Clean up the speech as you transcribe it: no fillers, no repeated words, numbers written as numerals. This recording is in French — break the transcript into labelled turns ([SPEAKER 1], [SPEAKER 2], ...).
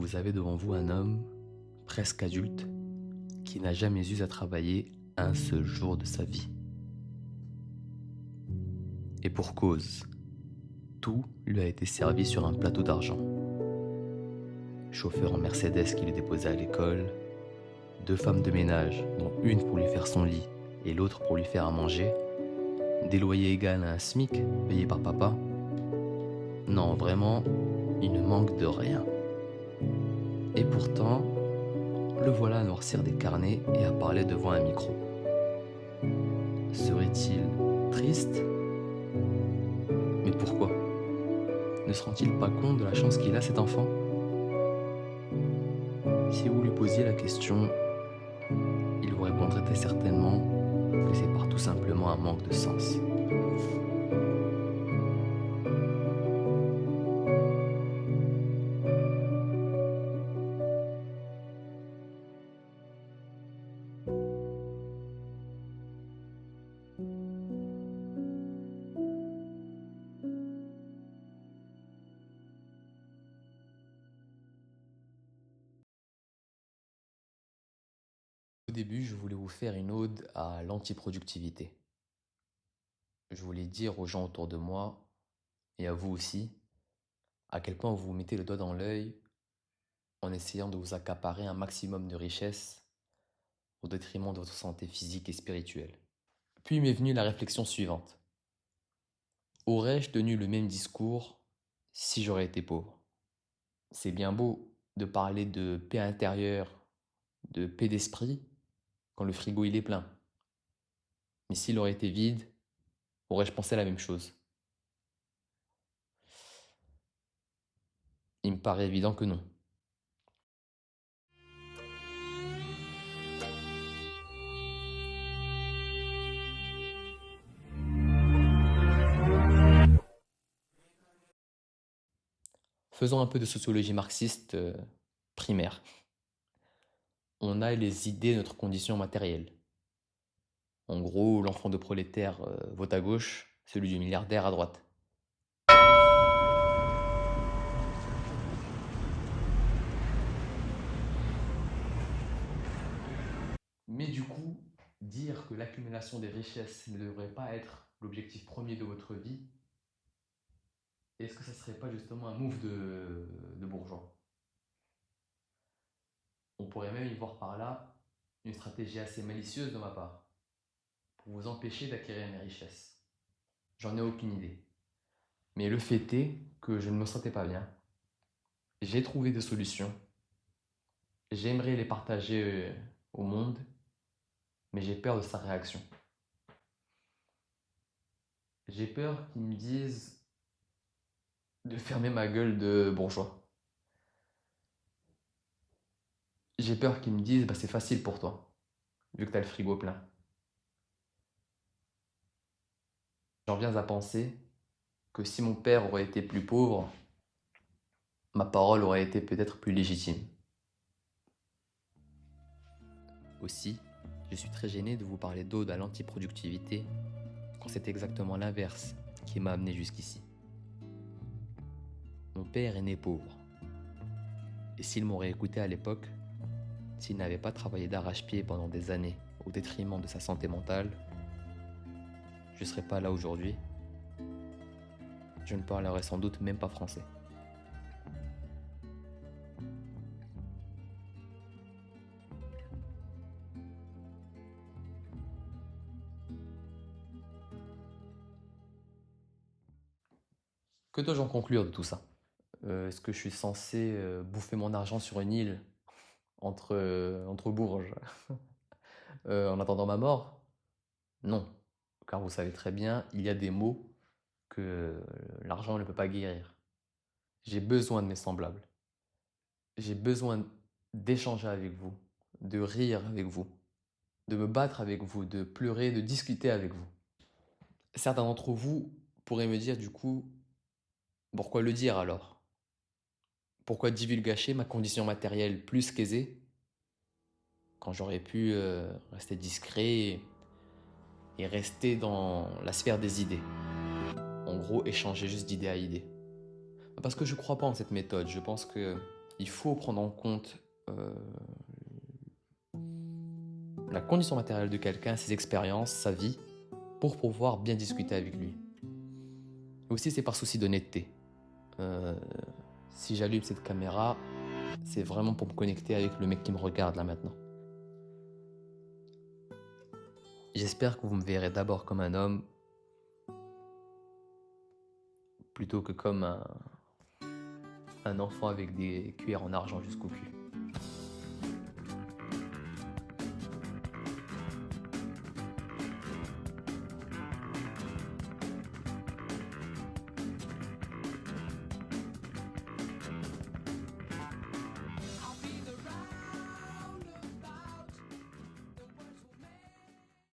[SPEAKER 1] Vous avez devant vous un homme, presque adulte, qui n'a jamais eu à travailler un seul jour de sa vie. Et pour cause, tout lui a été servi sur un plateau d'argent. Chauffeur en Mercedes qui le déposait à l'école, 2 femmes de ménage, dont une pour lui faire son lit et l'autre pour lui faire à manger, des loyers égaux à un SMIC payé par papa. Non, vraiment, il ne manque de rien. Et pourtant, le voilà à noircir des carnets et à parler devant un micro. Serait-il triste? Mais pourquoi? Ne se rend-il pas compte de la chance qu'il a, cet enfant? Si vous lui posiez la question, il vous répondrait très certainement que c'est par tout simplement un manque de sens. Au début, je voulais vous faire une ode à l'antiproductivité. Je voulais dire aux gens autour de moi, et à vous aussi, à quel point vous vous mettez le doigt dans l'œil en essayant de vous accaparer un maximum de richesses au détriment de votre santé physique et spirituelle. Puis m'est venue la réflexion suivante. Aurais-je tenu le même discours si j'aurais été pauvre? C'est bien beau de parler de paix intérieure, de paix d'esprit, quand le frigo il est plein. Mais s'il aurait été vide, aurais-je pensé la même chose? Il me paraît évident que non. Faisons un peu de sociologie marxiste primaire. On a les idées de notre condition matérielle. En gros, l'enfant de prolétaire vote à gauche, celui du milliardaire à droite. Mais du coup, dire que l'accumulation des richesses ne devrait pas être l'objectif premier de votre vie, est-ce que ça serait pas justement un move de bourgeois? On pourrait même y voir par là une stratégie assez malicieuse de ma part, pour vous empêcher d'acquérir mes richesses. J'en ai aucune idée. Mais le fait est que je ne me sentais pas bien. J'ai trouvé des solutions. J'aimerais les partager au monde, mais j'ai peur de sa réaction. J'ai peur qu'ils me disent de fermer ma gueule de bourgeois. J'ai peur qu'ils me disent bah, c'est facile pour toi, vu que t'as le frigo plein. J'en viens à penser que si mon père aurait été plus pauvre, ma parole aurait été peut-être plus légitime. Aussi, je suis très gêné de vous parler d'ode à l'antiproductivité quand c'est exactement l'inverse qui m'a amené jusqu'ici. Mon père est né pauvre. Et s'il m'aurait écouté à l'époque, s'il n'avait pas travaillé d'arrache-pied pendant des années au détriment de sa santé mentale, je ne serais pas là aujourd'hui. Je ne parlerais sans doute même pas français. Que dois-je en conclure de tout ça? Est-ce que je suis censé bouffer mon argent sur une île entre bourges en attendant ma mort? Non, car vous savez très bien, il y a des maux que l'argent ne peut pas guérir. J'ai besoin de mes semblables. J'ai besoin d'échanger avec vous, de rire avec vous, de me battre avec vous, de pleurer, de discuter avec vous. Certains d'entre vous pourraient me dire du coup, pourquoi le dire alors? Pourquoi divulgacher ma condition matérielle plus qu'aisée quand j'aurais pu rester discret et rester dans la sphère des idées? En gros, échanger juste d'idée à idée. Parce que je crois pas en cette méthode. Je pense que Il faut prendre en compte la condition matérielle de quelqu'un, ses expériences, sa vie, pour pouvoir bien discuter avec lui. Aussi, c'est par souci d'honnêteté. Si j'allume cette caméra, c'est vraiment pour me connecter avec le mec qui me regarde là maintenant. J'espère que vous me verrez d'abord comme un homme, plutôt que comme un enfant avec des cuillères en argent jusqu'au cul.